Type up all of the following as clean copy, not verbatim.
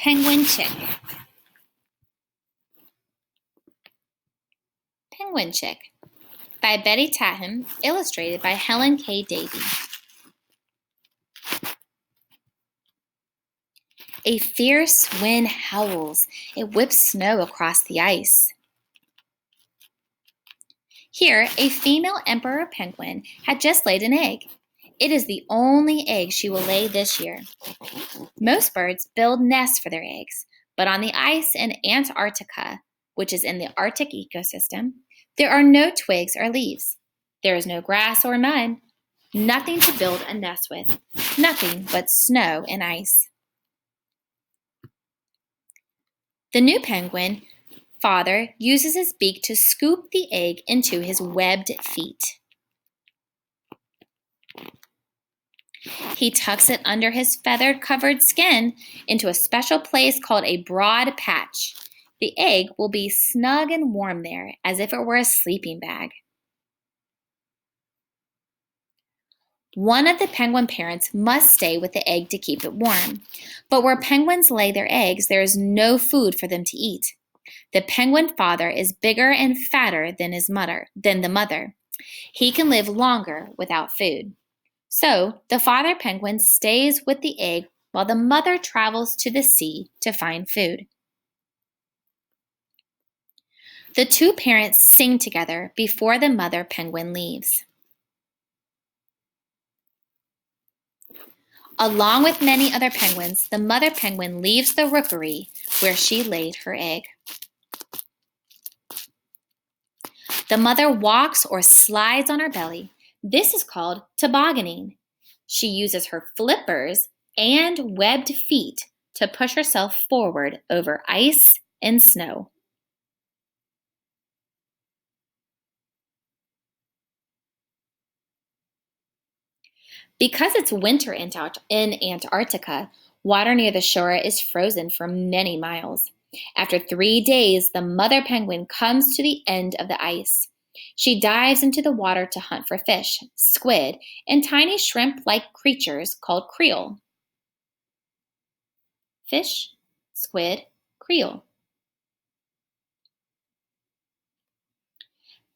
Penguin Chick. Penguin Chick by Betty Tatham, illustrated by Helen K. Davey. A fierce wind howls. It whips snow across the ice. Here, a female emperor penguin had just laid an egg. It is the only egg she will lay this year. Most birds build nests for their eggs, but on the ice in Antarctica, which is in the Arctic ecosystem, there are no twigs or leaves. There is no grass or mud, nothing to build a nest with, nothing but snow and ice. The new penguin father uses his beak to scoop the egg into his webbed feet. He tucks it under his feather-covered skin into a special place called a broad patch. The egg will be snug and warm there, as if it were a sleeping bag. One of the penguin parents must stay with the egg to keep it warm. But where penguins lay their eggs, there is no food for them to eat. The penguin father is bigger and fatter than the mother. He can live longer without food. So the father penguin stays with the egg while the mother travels to the sea to find food. The two parents sing together before the mother penguin leaves. Along with many other penguins, the mother penguin leaves the rookery where she laid her egg. The mother walks or slides on her belly. This is called tobogganing. She uses her flippers and webbed feet to push herself forward over ice and snow. Because it's winter in Antarctica, water near the shore is frozen for many miles. After 3 days, the mother penguin comes to the end of the ice. She dives into the water to hunt for fish, squid, and tiny shrimp-like creatures called krill. Fish, squid, krill.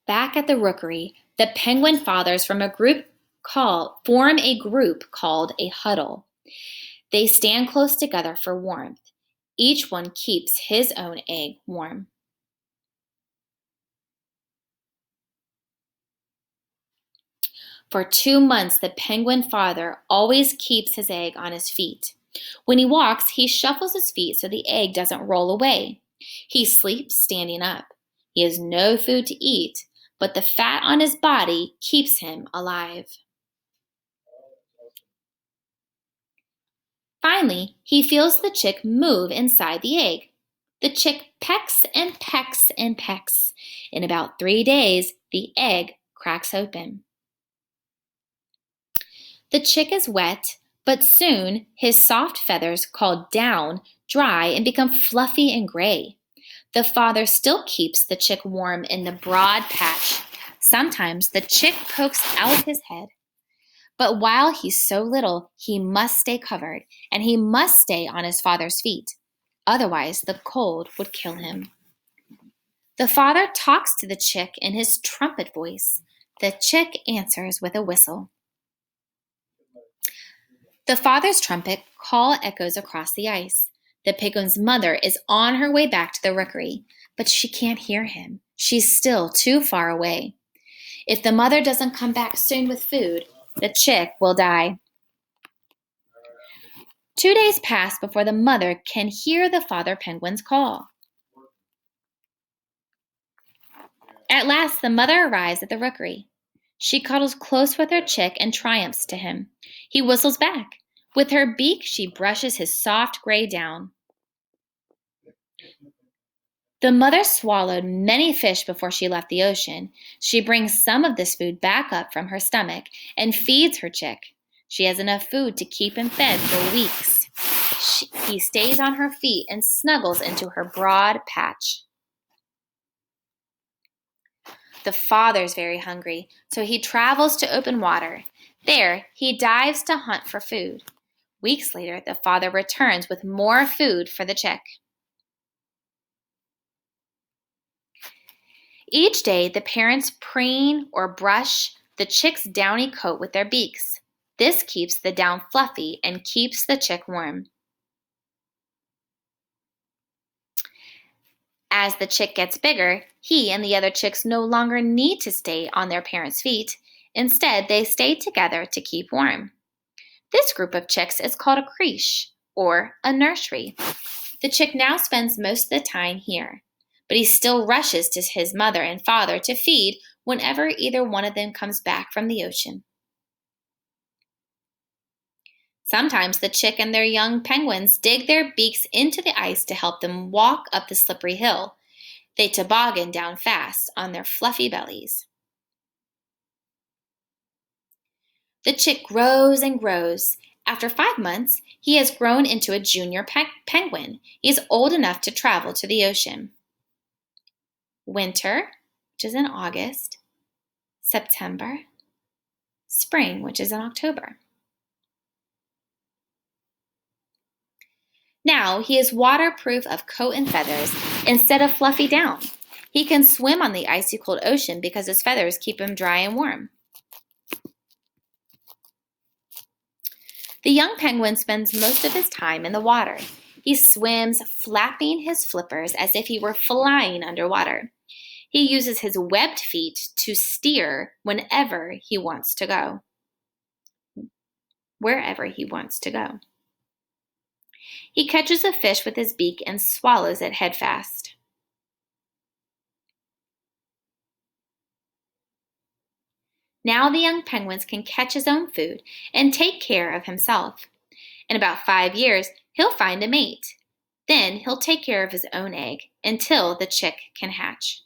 Back at the rookery, the penguin fathers form a group called a huddle. They stand close together for warmth. Each one keeps his own egg warm. For 2 months, the penguin father always keeps his egg on his feet. When he walks, he shuffles his feet so the egg doesn't roll away. He sleeps standing up. He has no food to eat, but the fat on his body keeps him alive. Finally, he feels the chick move inside the egg. The chick pecks and pecks and pecks. In about 3 days, the egg cracks open. The chick is wet, but soon his soft feathers, called down, dry and become fluffy and gray. The father still keeps the chick warm in the broad patch. Sometimes the chick pokes out his head. But while he's so little, he must stay covered, and he must stay on his father's feet. Otherwise, the cold would kill him. The father talks to the chick in his trumpet voice. The chick answers with a whistle. The father's trumpet call echoes across the ice. The penguin's mother is on her way back to the rookery, but she can't hear him. She's still too far away. If the mother doesn't come back soon with food, the chick will die. 2 days pass before the mother can hear the father penguin's call. At last, the mother arrives at the rookery. She cuddles close with her chick and triumphs to him. He whistles back. With her beak, she brushes his soft gray down. The mother swallowed many fish before she left the ocean. She brings some of this food back up from her stomach and feeds her chick. She has enough food to keep him fed for weeks. He stays on her feet and snuggles into her broad patch. The father's very hungry, so he travels to open water. There, he dives to hunt for food. Weeks later, the father returns with more food for the chick. Each day, the parents preen or brush the chick's downy coat with their beaks. This keeps the down fluffy and keeps the chick warm. As the chick gets bigger, he and the other chicks no longer need to stay on their parents' feet. Instead, they stay together to keep warm. This group of chicks is called a creche, or a nursery. The chick now spends most of the time here, but he still rushes to his mother and father to feed whenever either one of them comes back from the ocean. Sometimes the chick and their young penguins dig their beaks into the ice to help them walk up the slippery hill. They toboggan down fast on their fluffy bellies. The chick grows and grows. After 5 months, he has grown into a junior penguin. He is old enough to travel to the ocean. Winter, which is in August, September, spring, which is in October. Now he is waterproof of coat and feathers instead of fluffy down. He can swim on the icy cold ocean because his feathers keep him dry and warm. The young penguin spends most of his time in the water. He swims, flapping his flippers as if he were flying underwater. He uses his webbed feet to steer wherever he wants to go. He catches a fish with his beak and swallows it headfast. Now the young penguin can catch his own food and take care of himself. In about 5 years, he'll find a mate. Then he'll take care of his own egg until the chick can hatch.